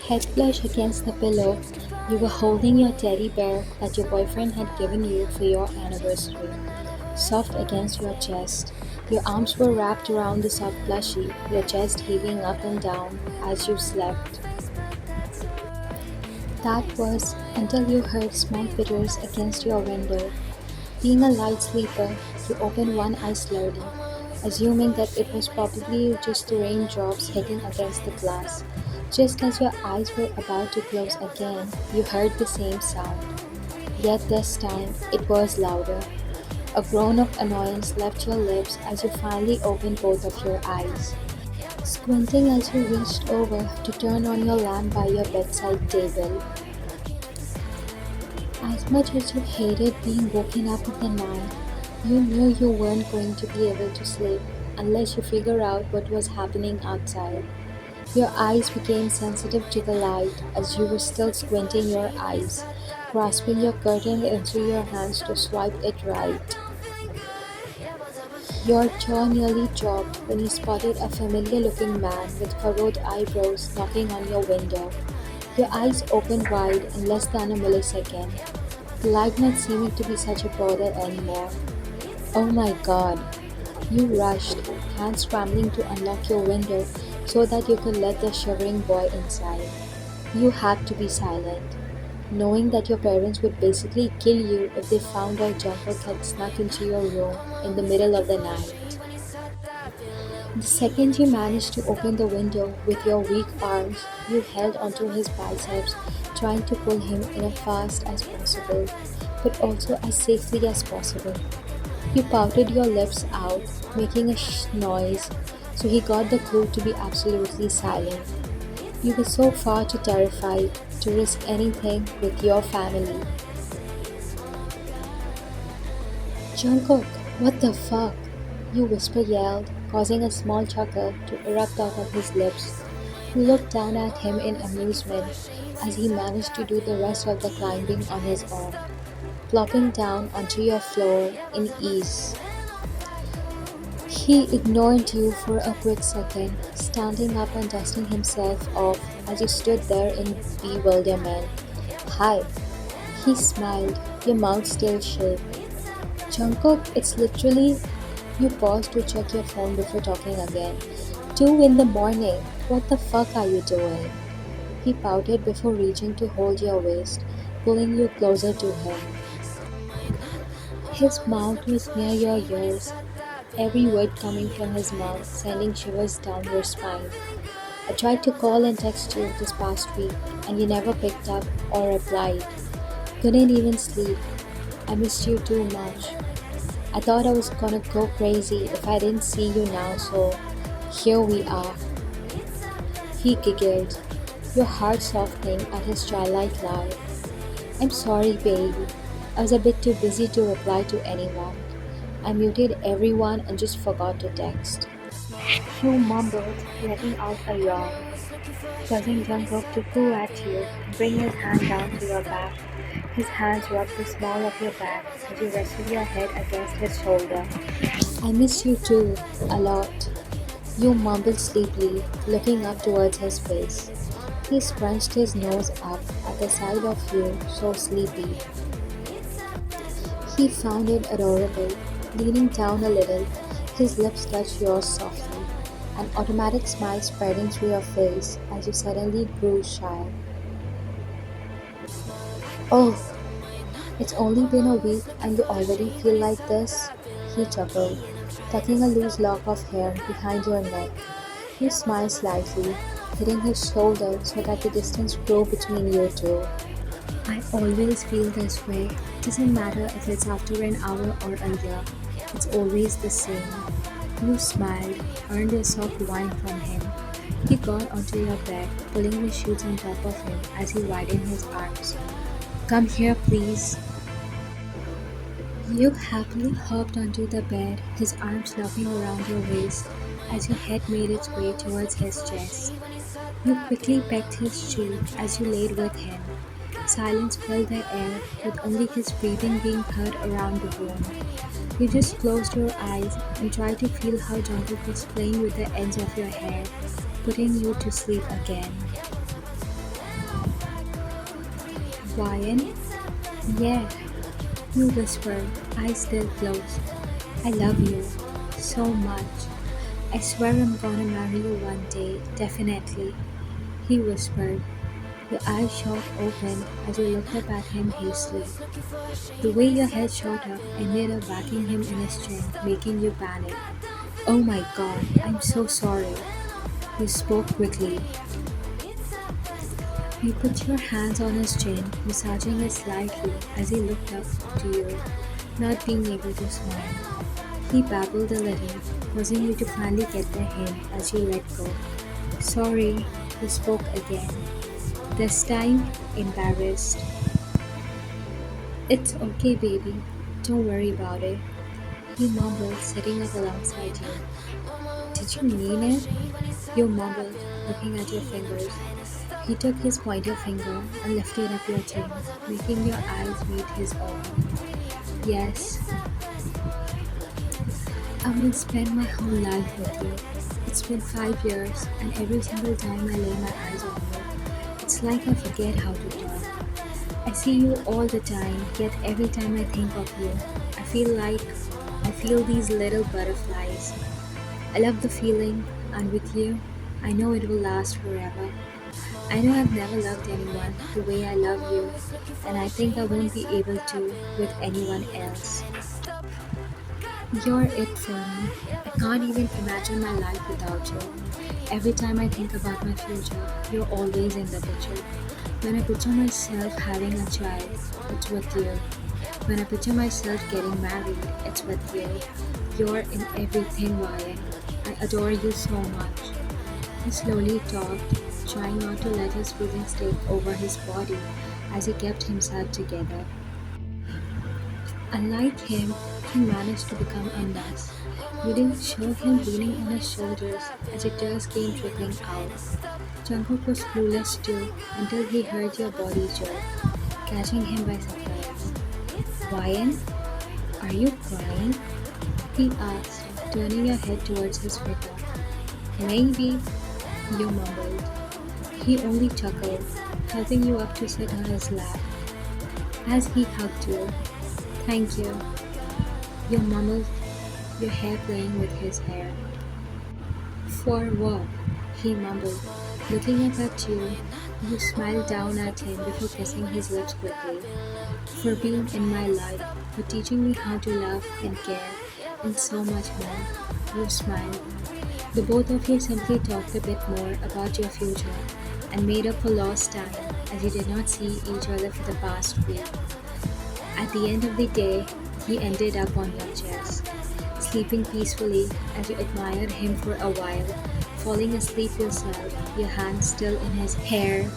Head flush against the pillow, you were holding your teddy bear that your boyfriend had given you for your anniversary, soft against your chest. Your arms were wrapped around the soft plushie, your chest heaving up and down as you slept. That was until you heard small pitters against your window. Being a light sleeper, you opened one eye slowly, assuming that it was probably just the raindrops hitting against the glass. Just as your eyes were about to close again, you heard the same sound. Yet this time, it was louder. A groan of annoyance left your lips as you finally opened both of your eyes. Squinting as you reached over to turn on your lamp by your bedside table. As much as you hated being woken up in the night, you knew you weren't going to be able to sleep unless you figure out what was happening outside. Your eyes became sensitive to the light as you were still squinting your eyes, grasping your curtain into your hands to swipe it right. Your jaw nearly dropped when you spotted a familiar looking man with furrowed eyebrows knocking on your window. Your eyes opened wide in less than a millisecond, the light not seeming to be such a bother anymore. Oh my god! You rushed, hands scrambling to unlock your window so that you could let the shivering boy inside. You had to be silent, knowing that your parents would basically kill you if they found out Jungkook had snuck into your room in the middle of the night. The second you managed to open the window with your weak arms, you held onto his biceps, trying to pull him in as fast as possible, but also as safely as possible. You pouted your lips out, making a noise, so he got the clue to be absolutely silent. You were so far too terrified to risk anything with your family. Jungkook, what the fuck? You whisper yelled, causing a small chuckle to erupt out of his lips. You looked down at him in amusement as he managed to do the rest of the climbing on his own, plopping down onto your floor in ease. He ignored you for a quick second, standing up and dusting himself off as you stood there in bewilderment. Hi, he smiled, your mouth still shook. Jungkook, it's literally. You paused to check your phone before talking again. 2 in the morning. What the fuck are you doing? He pouted before reaching to hold your waist, pulling you closer to him. His mouth was near your ears, every word coming from his mouth sending shivers down your spine. I tried to call and text you this past week, and you never picked up or replied. Couldn't even sleep. I missed you too much. I thought I was gonna go crazy if I didn't see you now, so here we are. He giggled, your heart softening at his childlike laugh. I'm sorry, baby. I was a bit too busy to reply to anyone. I muted everyone and just forgot to text. You mumbled, letting out a yawn, causing Jungkook to coo at you and bring his hand down to your back. His hands rubbed the small of your back as you rested your head against his shoulder. I miss you too, a lot. You mumbled sleepily, looking up towards his face. He scrunched his nose up at the side of you, so sleepy. He found it adorable, leaning down a little, his lips touched yours softly, an automatic smile spreading through your face as you suddenly grew shy. Oh, it's only been a week and you already feel like this? He chuckled, tucking a loose lock of hair behind your neck. You smiled slightly, hitting his shoulder so that the distance grew between you two. I always feel this way. Doesn't matter if it's after an hour or a year. It's always the same. You smiled, earned a soft whine from him. He got onto your bed, pulling the sheets on top of him as he widened his arms. Come here, please. You happily hopped onto the bed, his arms lapping around your waist as your head made its way towards his chest. You quickly pecked his cheek as you laid with him. Silence filled the air, with only his breathing being heard around the room. You just closed your eyes and tried to feel how Jungkook was playing with the ends of your hair, putting you to sleep again. Ryan? Yeah, you whispered, eyes still closed. I love you so much. I swear I'm gonna marry you one day, definitely. He whispered. Your eyes shot open as you looked up at him hastily. The way your head shot up ended up whacking him in his chin, making you panic. Oh my god, I'm so sorry. You spoke quickly. You put your hands on his chin, massaging it slightly as he looked up to you, not being able to smile. He babbled a little, causing you to finally get the hint as you let go. Sorry, he spoke again, this time embarrassed. It's okay, baby. Don't worry about it. He mumbled, sitting up alongside you. Did you mean it? You mumbled, looking at your fingers. He took his pointer finger and lifted up your chin, making your eyes meet his own. Yes, I will spend my whole life with you. It's been 5 years, and every single time I lay my eyes on you, it's like I forget how to talk. I see you all the time, yet every time I think of you, I feel like I feel these little butterflies. I love the feeling, and with you, I know it will last forever. I know I've never loved anyone the way I love you, and I think I won't be able to with anyone else. You're it for me. I can't even imagine my life without you. Every time I think about my future, you're always in the picture. When I picture myself having a child, it's with you. When I picture myself getting married, it's with you. You're in everything, Ryan. I adore you so much. He slowly talked, trying not to let his feelings take over his body as he kept himself together. Unlike him, he managed to become a mess. You didn't show him leaning on his shoulders as your tears came trickling out. Jungkook was clueless too until he heard your body jerk, catching him by surprise. Ryan, are you crying? He asked, turning your head towards his figure. Maybe, you mumbled. He only chuckled, helping you up to sit on his lap. As he hugged you, thank you, you mumbled, your hair playing with his hair. For what? He mumbled, looking up at you. You smiled down at him before kissing his lips quickly. For being in my life, for teaching me how to love and care, and so much more. You smiled. The both of you simply talked a bit more about your future and made up for lost time as you did not see each other for the past week. At the end of the day, he ended up on your chest, sleeping peacefully as you admired him for a while, falling asleep yourself, your hands still in his hair.